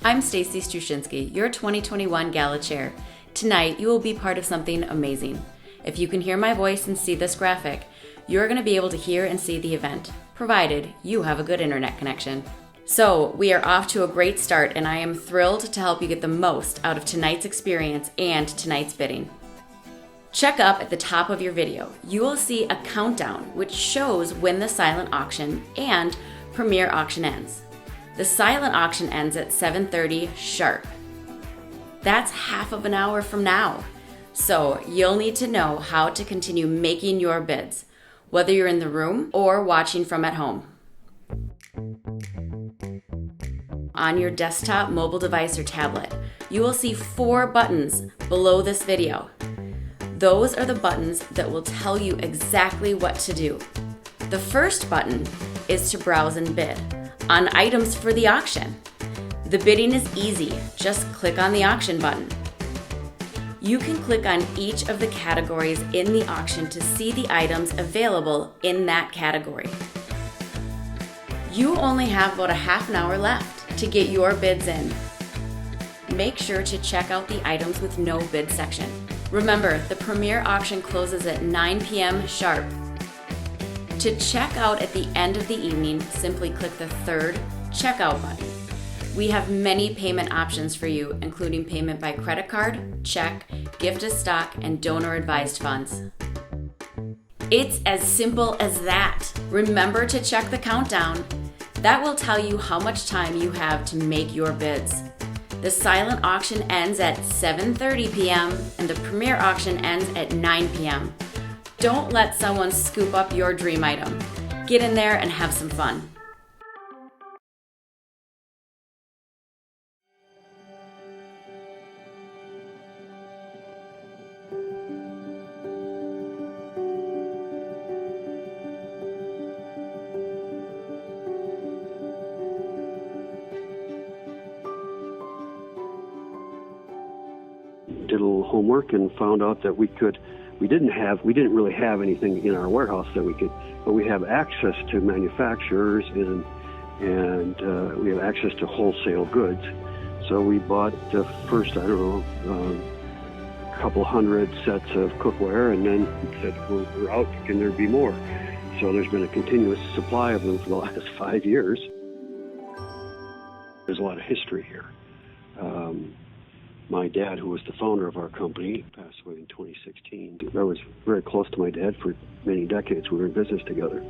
I'm Stacy Strushinsky, your 2021 Gala Chair. Tonight, you will be part of something amazing. If you can hear my voice and see this graphic, you're going to be able to hear and see the event, provided you have a good internet connection. So, we are off to a great start, and I am thrilled to help you get the most out of tonight's experience and tonight's bidding. Check up at the top of your video. You will see a countdown which shows when the silent auction and premier auction ends. The silent auction ends at 7:30 sharp. That's half of an hour from now. So you'll need to know how to continue making your bids, whether you're in the room or watching from at home. On your desktop, mobile device, or tablet, you will see 4 buttons below this video. Those are the buttons that will tell you exactly what to do. The first button is to browse and bid on items for the auction. The bidding is easy. Just click on the auction button. You can click on each of the categories in the auction to see the items available in that category. You only have about a half an hour left to get your bids in. Make sure to check out the items with no bid section. Remember, the premier auction closes at 9 p.m. sharp. To check out at the end of the evening, simply click the third checkout button. We have many payment options for you, including payment by credit card, check, gift of stock, and donor-advised funds. It's as simple as that. Remember to check the countdown. That will tell you how much time you have to make your bids. The silent auction ends at 7:30 p.m. and the premier auction ends at 9 p.m. Don't let someone scoop up your dream item. Get in there and have some fun. Did a little homework and found out that we didn't really have anything in our warehouse but we have access to manufacturers and we have access to wholesale goods. So we bought the first, a couple hundred sets of cookware, and then said, we're out, can there be more? So there's been a continuous supply of them for the last 5 years. There's a lot of history here. My dad, who was the founder of our company, passed away in 2016. I was very close to my dad for many decades. We were in business together.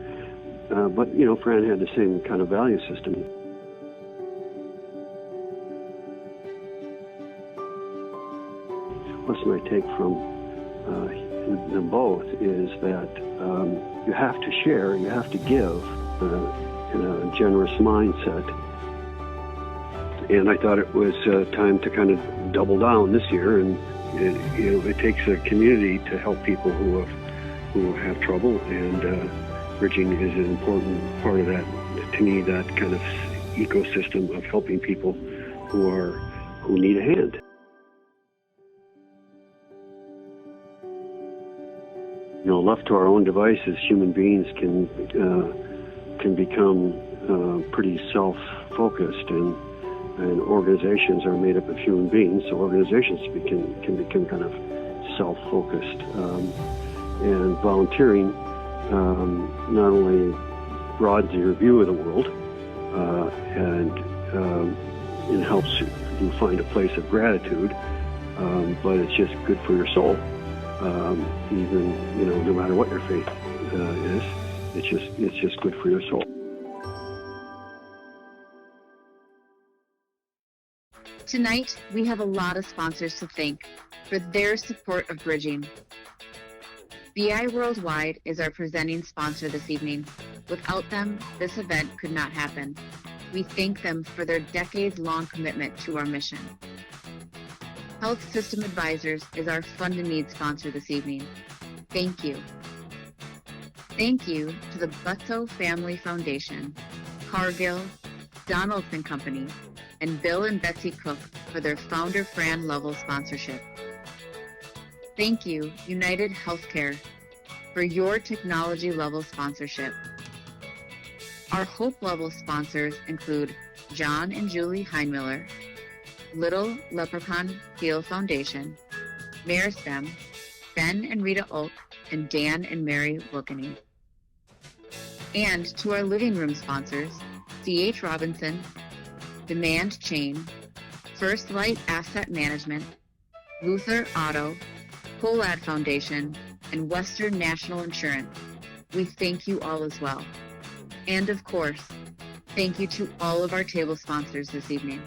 But Fran had the same kind of value system. Lesson I take from them both is that you have to share, you have to give in a generous mindset. And I thought it was time to kind of double down this year, and it takes a community to help people who have trouble, and bridging is an important part of that. To me, that kind of ecosystem of helping people who need a hand. Left to our own devices, human beings can become pretty self-focused, and organizations are made up of human beings, so organizations can become kind of self-focused. And volunteering not only broadens your view of the world and it helps you find a place of gratitude, but it's just good for your soul. Even no matter what your faith is, it's just good for your soul. Tonight, we have a lot of sponsors to thank for their support of bridging. BI Worldwide is our presenting sponsor this evening. Without them, this event could not happen. We thank them for their decades-long commitment to our mission. Health System Advisors is our Fund and Need sponsor this evening. Thank you. Thank you to the Butto Family Foundation, Cargill, Donaldson Company, and Bill and Betsy Cook for their founder Fran Lovell sponsorship. Thank you, United Healthcare, for your technology level sponsorship. Our Hope Level sponsors include John and Julie Heinmiller, Little Leprechaun Heal Foundation, Meristem, Ben and Rita Oak, and Dan and Mary Wilkeny. And to our living room sponsors, C.H. Robinson, Demand Chain, First Light Asset Management, Luther Auto, Colad Foundation, and Western National Insurance. We thank you all as well. And of course, thank you to all of our table sponsors this evening.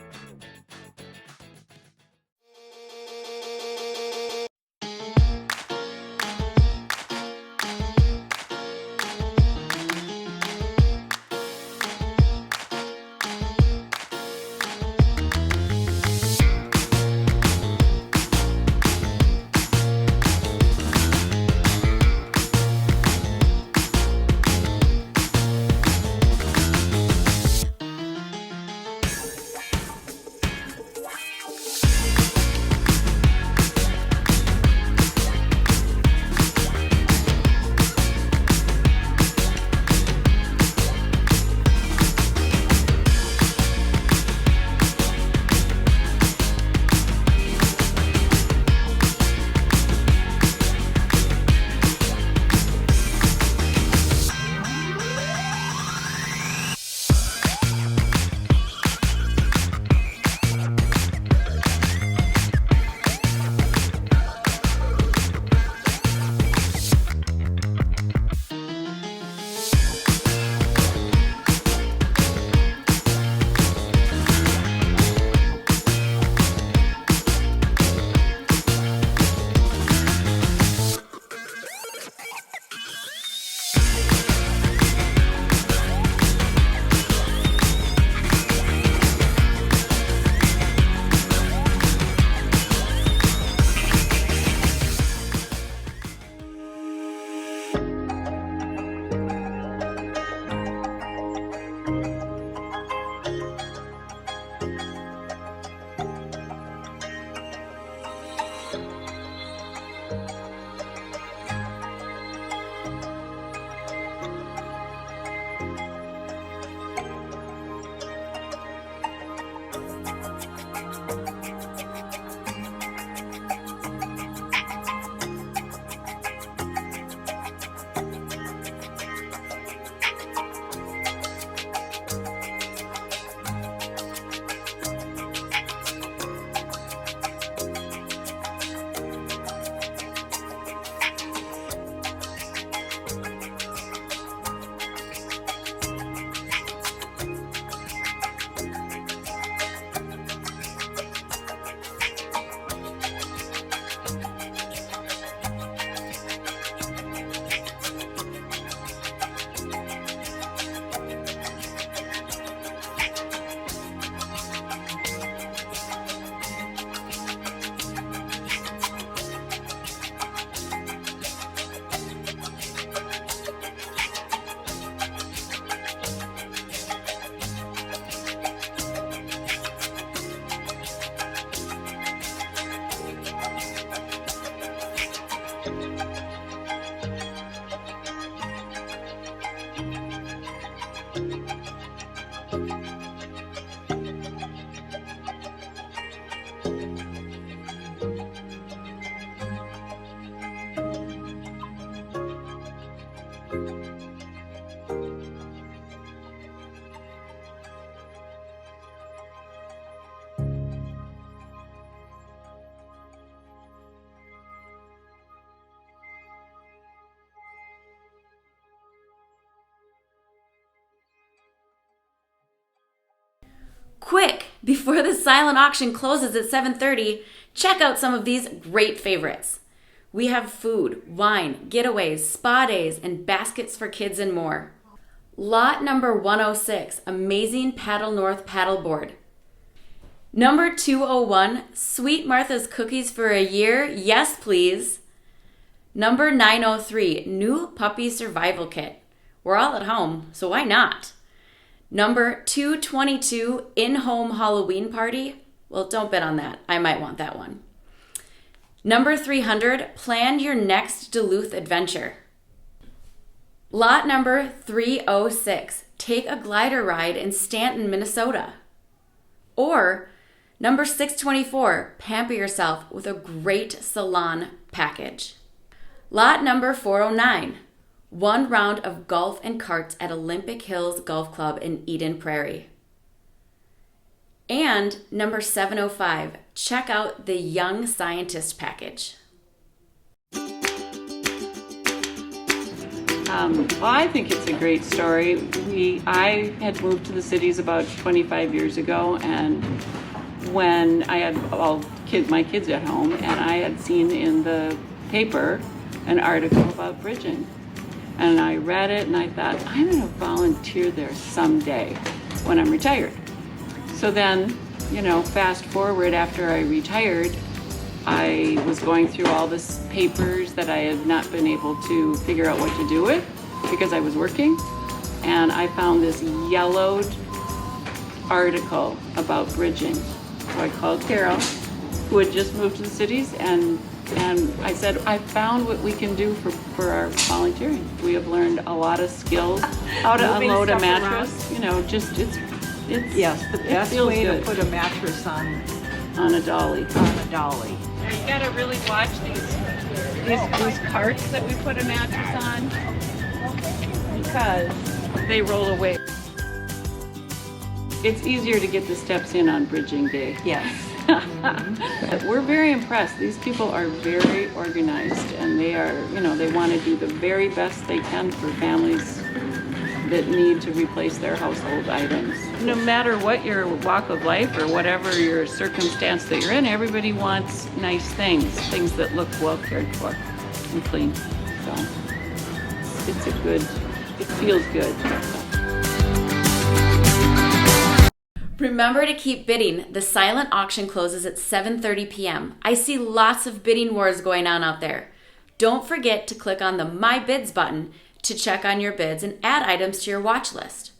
Quick, before the silent auction closes at 7:30, check out some of these great favorites. We have food, wine, getaways, spa days, and baskets for kids and more. Lot number 106, Amazing Paddle North Paddleboard. Number 201, Sweet Martha's Cookies for a Year, Yes Please. Number 903, New Puppy Survival Kit. We're all at home, so why not? Number 222, In-Home Halloween Party. Well, don't bet on that. I might want that one. Number 300, Plan Your Next Duluth Adventure. Lot number 306, Take a Glider Ride in Stanton, Minnesota. Or Number 624, pamper yourself with a great salon package. Lot number 409, 1 round of golf and carts at Olympic Hills Golf Club in Eden Prairie. And number 705, check out the Young Scientist package. I think it's a great story. I had moved to the cities about 25 years ago, and when I had my kids at home, and I had seen in the paper an article about bridging. And I read it and I thought, I'm going to volunteer there someday when I'm retired. So then, fast forward after I retired, I was going through all this papers that I had not been able to figure out what to do with because I was working. And I found this yellowed article about bridging. So I called Carol, who had just moved to the cities, and I said, I found what we can do for our volunteering. We have learned a lot of skills, how to unload a mattress, Yes, the best way to put a mattress on a dolly. You gotta really watch these carts that we put a mattress on because they roll away. It's easier to get the steps in on bridging day. Yes. We're very impressed. These people are very organized, and they are, they want to do the very best they can for families that need to replace their household items. No matter what your walk of life or whatever your circumstance that you're in, everybody wants nice things that look well cared for and clean. So it feels good. Remember to keep bidding. The silent auction closes at 7:30 p.m. I see lots of bidding wars going on out there. Don't forget to click on the My Bids button to check on your bids and add items to your watch list.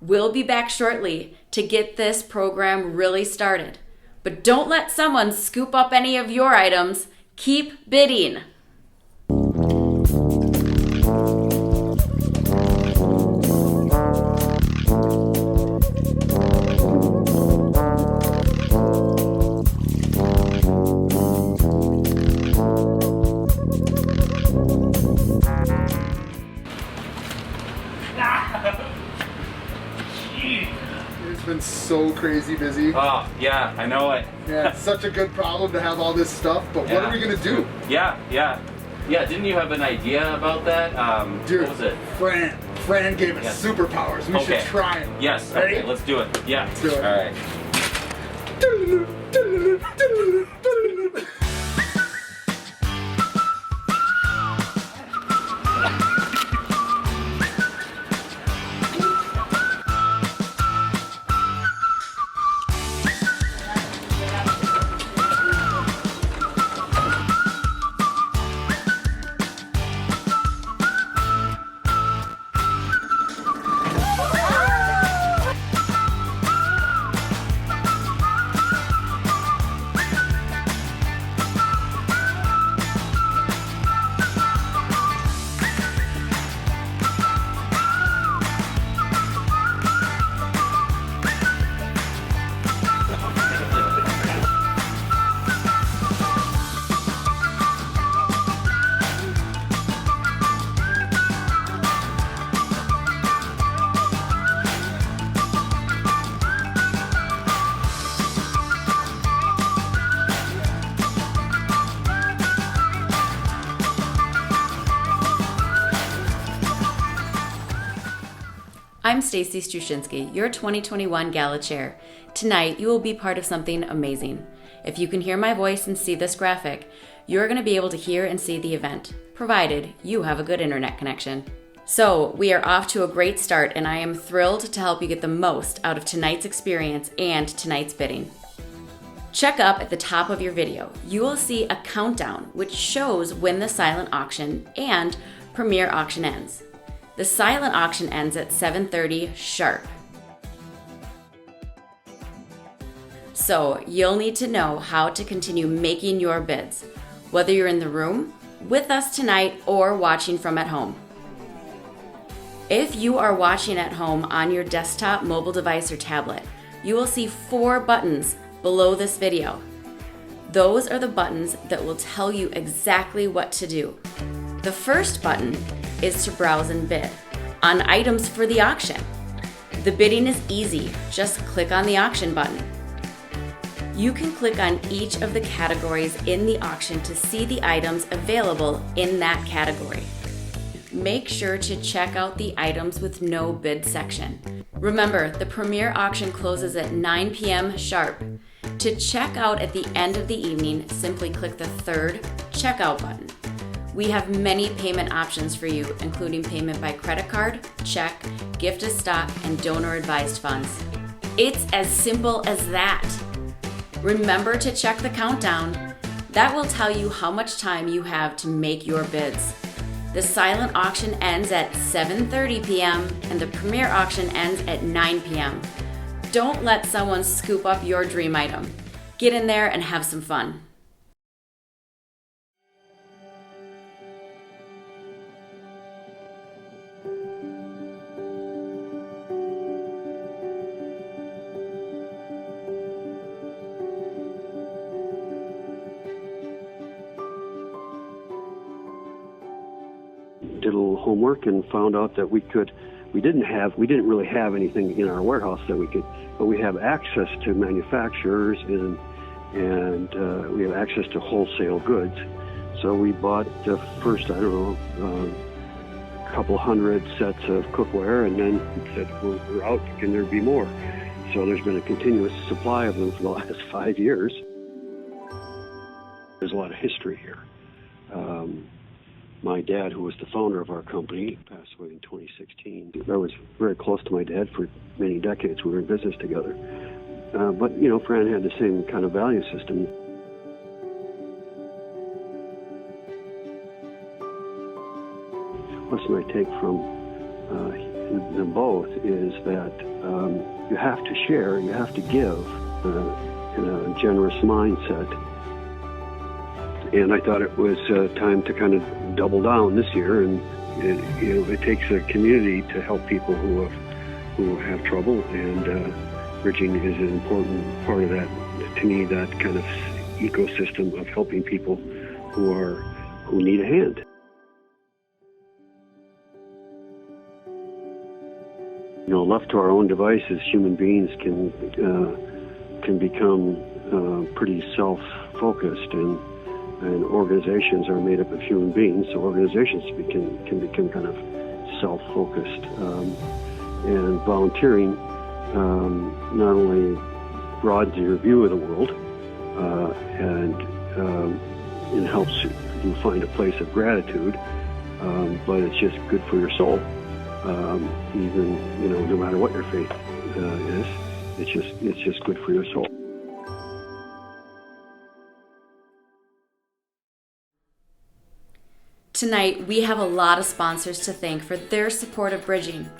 We'll be back shortly to get this program really started. But don't let someone scoop up any of your items. Keep bidding. It's been so crazy busy. Oh, yeah, I know it. Yeah, it's such a good problem to have all this stuff, but what are we gonna do? Yeah, didn't you have an idea about that? Dude, what was it? Fran gave us superpowers. We should try them. Yes, Ready? okay, let's do it. Yeah. Let's do it. All right. I'm Stacy Strushinsky, your 2021 Gala Chair. Tonight, you will be part of something amazing. If you can hear my voice and see this graphic, you're going to be able to hear and see the event, provided you have a good internet connection. So, we are off to a great start, and I am thrilled to help you get the most out of tonight's experience and tonight's bidding. Check up at the top of your video. You will see a countdown which shows when the silent auction and premier auction ends. The silent auction ends at 7:30 sharp. So you'll need to know how to continue making your bids, whether you're in the room with us tonight or watching from at home. If you are watching at home on your desktop, mobile device, or tablet, you will see 4 buttons below this video. Those are the buttons that will tell you exactly what to do. The first button is to browse and bid on items for the auction. The bidding is easy, just click on the auction button. You can click on each of the categories in the auction to see the items available in that category. Make sure to check out the items with no bid section. Remember, the premier auction closes at 9 p.m. sharp. To check out at the end of the evening, simply click the third checkout button. We have many payment options for you, including payment by credit card, check, gift of stock, and donor-advised funds. It's as simple as that. Remember to check the countdown. That will tell you how much time you have to make your bids. The silent auction ends at 7:30 p.m. and the premier auction ends at 9 p.m. Don't let someone scoop up your dream item. Get in there and have some fun. Did a little homework and found out that we didn't really have anything in our warehouse that we could, but we have access to manufacturers and we have access to wholesale goods. So we bought the first, couple hundred sets of cookware, and then said, we're out, can there be more? So there's been a continuous supply of them for the last 5 years. There's a lot of history here. My dad, who was the founder of our company, passed away in 2016. I was very close to my dad for many decades. We were in business together. But, Fran had the same kind of value system. Lesson I take from them both is that you have to share, you have to give in a generous mindset. And I thought it was time to kind of double down this year, and it takes a community to help people who have trouble, and bridging is an important part of that. To me, that kind of ecosystem of helping people who need a hand. Left to our own devices, human beings can become pretty self-focused, and organizations are made up of human beings, so organizations can become kind of self-focused. And volunteering not only broadens your view of the world and it helps you find a place of gratitude, but it's just good for your soul. Even no matter what your faith is, it's just good for your soul. Tonight, we have a lot of sponsors to thank for their support of bridging.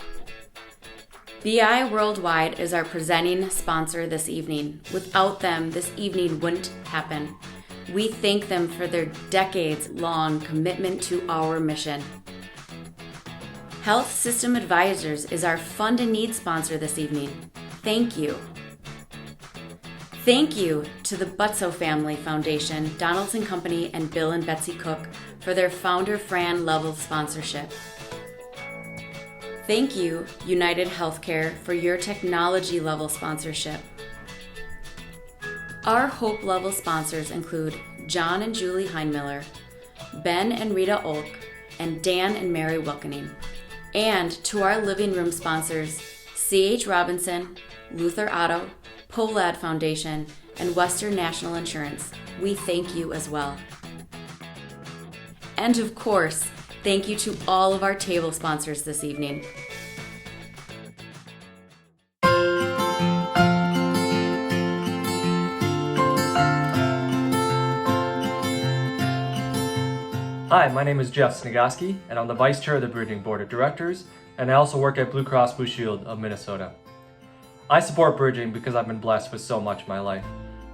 BI Worldwide is our presenting sponsor this evening. Without them, this evening wouldn't happen. We thank them for their decades-long commitment to our mission. Health System Advisors is our Fund and Need sponsor this evening. Thank you. Thank you to the Butzo Family Foundation, Donaldson Company, and Bill and Betsy Cook for their founder Fran level sponsorship. Thank you, United Healthcare, for your technology level sponsorship. Our Hope level sponsors include John and Julie Heinmiller, Ben and Rita Olk, and Dan and Mary Wilkening. And to our living room sponsors, C.H. Robinson, Luther Otto, Polad Foundation, and Western National Insurance. We thank you as well. And of course, thank you to all of our table sponsors this evening. Hi, my name is Jeff Snigoski, and I'm the Vice Chair of the Bridging Board of Directors, and I also work at Blue Cross Blue Shield of Minnesota. I support bridging because I've been blessed with so much in my life.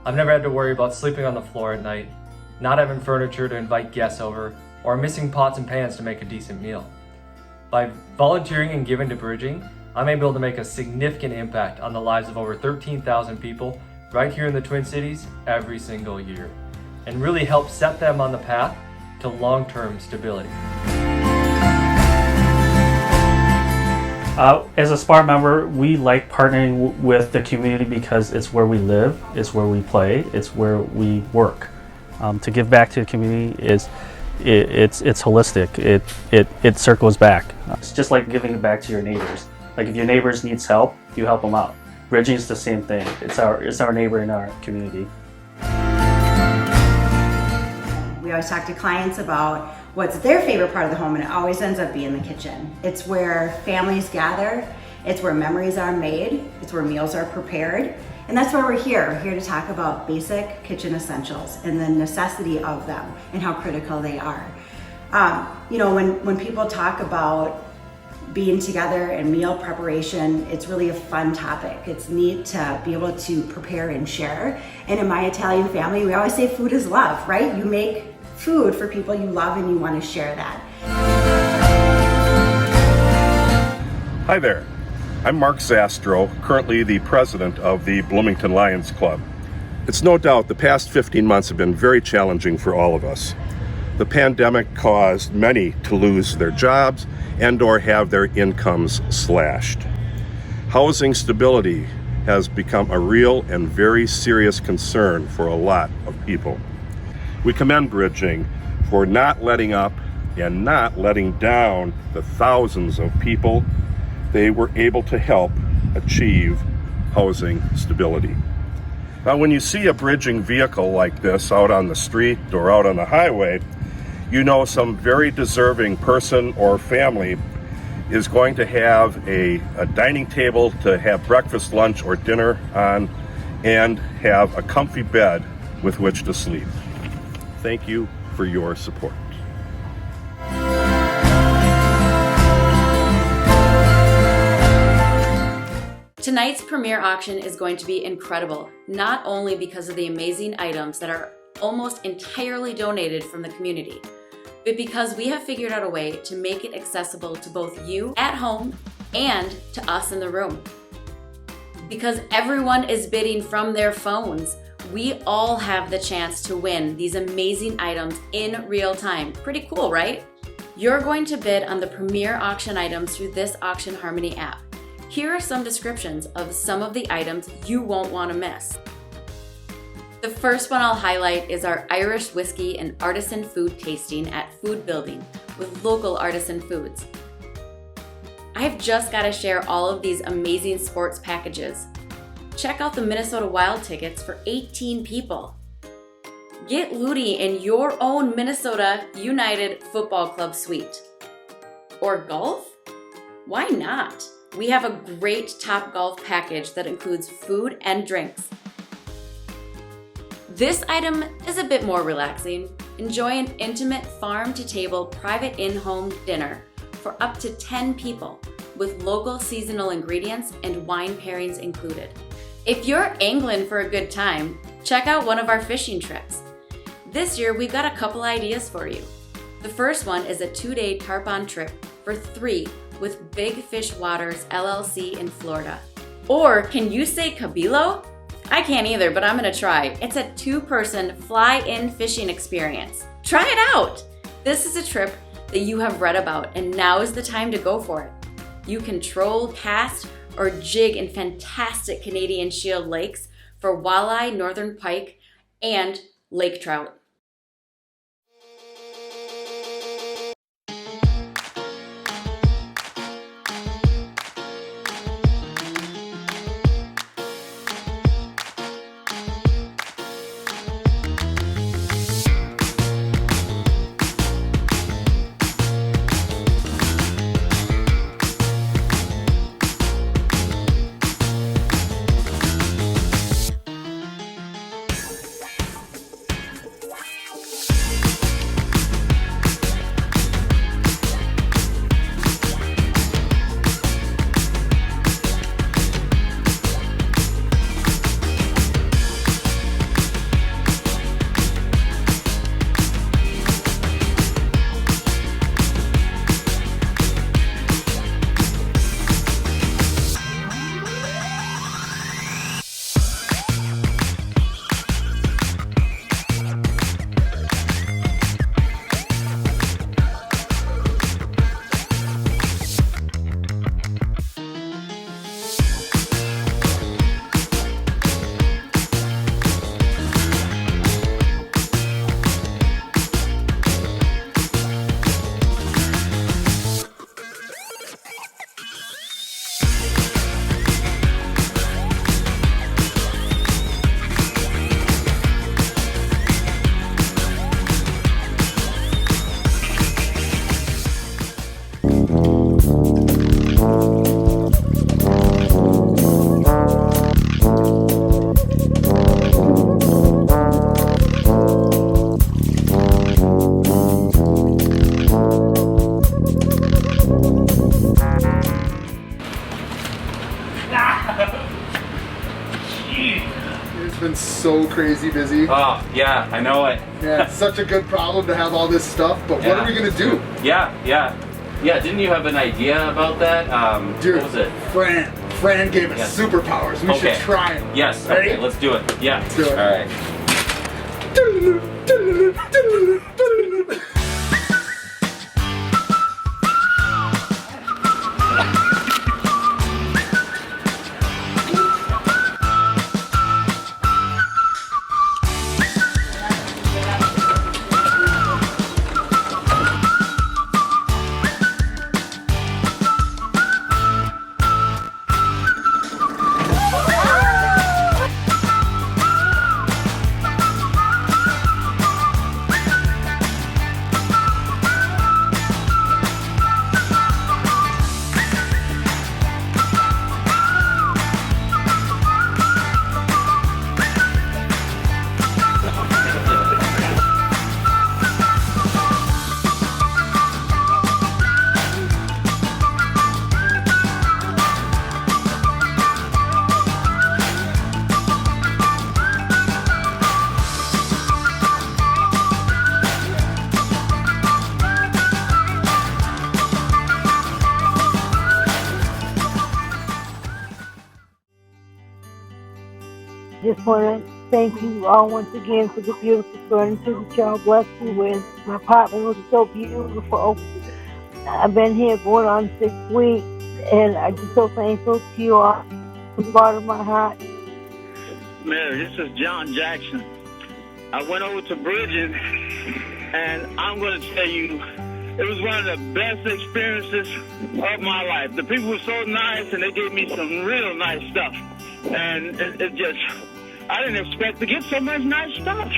I've never had to worry about sleeping on the floor at night, not having furniture to invite guests over, or missing pots and pans to make a decent meal. By volunteering and giving to bridging, I'm able to make a significant impact on the lives of over 13,000 people right here in the Twin Cities every single year and really help set them on the path to long-term stability. As a SPAR member, we like partnering with the community because it's where we live, it's where we play, it's where we work. To give back to the community it's holistic. It circles back. It's just like giving back to your neighbors. Like if your neighbors needs help, you help them out. Bridging is the same thing. It's our neighbor in our community. We always talk to clients about what's their favorite part of the home, and it always ends up being the kitchen. It's where families gather, it's where memories are made, it's where meals are prepared, and that's why we're here. We're here to talk about basic kitchen essentials and the necessity of them and how critical they are. You know, when people talk about being together and meal preparation, it's really a fun topic. It's neat to be able to prepare and share. And in my Italian family, we always say food is love, right? You make food for people you love and you want to share that. Hi there, I'm Mark Zastro, currently the president of the Bloomington Lions Club. It's no doubt the past 15 months have been very challenging for all of us. The pandemic caused many to lose their jobs and or have their incomes slashed. Housing stability has become a real and very serious concern for a lot of people. We commend Bridging for not letting up and not letting down the thousands of people they were able to help achieve housing stability. Now, when you see a Bridging vehicle like this out on the street or out on the highway, you know some very deserving person or family is going to have a dining table to have breakfast, lunch, or dinner on and have a comfy bed with which to sleep. Thank you for your support. Tonight's premiere auction is going to be incredible, not only because of the amazing items that are almost entirely donated from the community, but because we have figured out a way to make it accessible to both you at home and to us in the room. Because everyone is bidding from their phones, we all have the chance to win these amazing items in real time. Pretty cool, right? You're going to bid on the premier auction items through this Auction Harmony app. Here are some descriptions of some of the items you won't want to miss. The first one I'll highlight is our Irish whiskey and artisan food tasting at Food Building with local artisan foods. I've just got to share all of these amazing sports packages. Check out the Minnesota Wild tickets for 18 people. Get Ludi in your own Minnesota United Football Club suite. Or golf? Why not? We have a great Topgolf package that includes food and drinks. This item is a bit more relaxing. Enjoy an intimate farm-to-table private in-home dinner for up to 10 people with local seasonal ingredients and wine pairings included. If you're angling for a good time, check out one of our fishing trips. This year, we've got a couple ideas for you. The first one is a 2-day tarpon trip for 3 with Big Fish Waters LLC in Florida. Or can you say Cabilo? I can't either, but I'm gonna try. It's a 2-person fly-in fishing experience. Try it out! This is a trip that you have read about, and now is the time to go for it. You can troll, cast, or jig in fantastic Canadian Shield lakes for walleye, northern pike, and lake trout. It's been so crazy busy. Oh, yeah, I know it. Yeah, it's such a good problem to have all this stuff, but what are we gonna do? Yeah, didn't you have an idea about that? Dude, what was it? Fran gave us superpowers. We should try them. Yes, Ready? okay, let's do it. Yeah. Let's do it. All right. Just want to thank you all once again for the beautiful furniture that y'all blessed me with. My apartment was so beautiful. I've been here going on 6 weeks, and I'm just so thankful to you all from the bottom of my heart. Mary, this is John Jackson. I went over to Bridging, and I'm going to tell you, it was one of the best experiences of my life. The people were so nice, and they gave me some real nice stuff. And it just, I didn't expect to get so much nice stuff.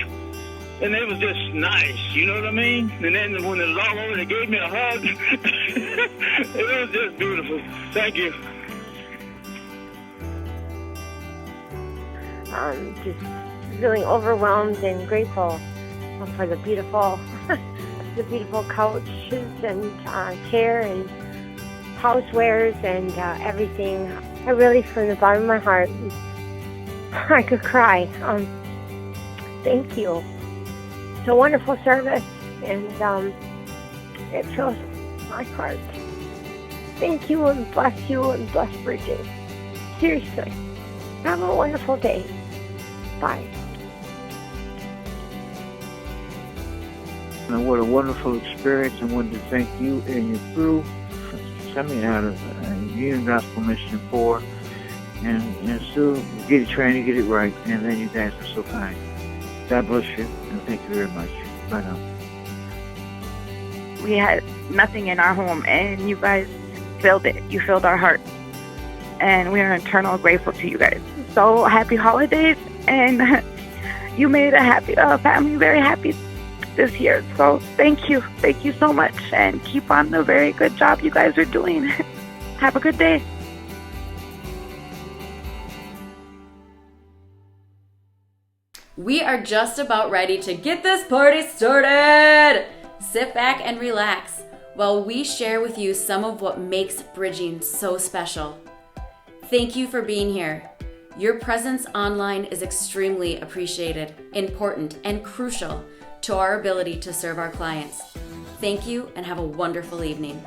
And it was just nice, you know what I mean? And then when it was all over, they gave me a hug. It was just beautiful. Thank you. Just feeling overwhelmed and grateful for the beautiful couches and chair and housewares and everything. I really, from the bottom of my heart, I could cry. Thank you. It's a wonderful service, and it fills my heart. Thank you, and bless Bridget. Seriously, have a wonderful day. Bye. And what a wonderful experience. I wanted to thank you and your crew for coming out of Union Gospel Mission 4 and still get it trying to get it right. And then you guys are so kind. God bless you, and thank you very much. Bye now. We had nothing in our home, and you guys filled it. You filled our heart. And we are eternally grateful to you guys. So happy holidays, and you made a happy family very happy this year. So thank you so much, and keep on the very good job you guys are doing. Have a good day. We are just about ready to get this party started. Sit back and relax while we share with you some of what makes bridging so special. Thank you for being here. Your presence online is extremely appreciated, important, and crucial to our ability to serve our clients. Thank you, and have a wonderful evening.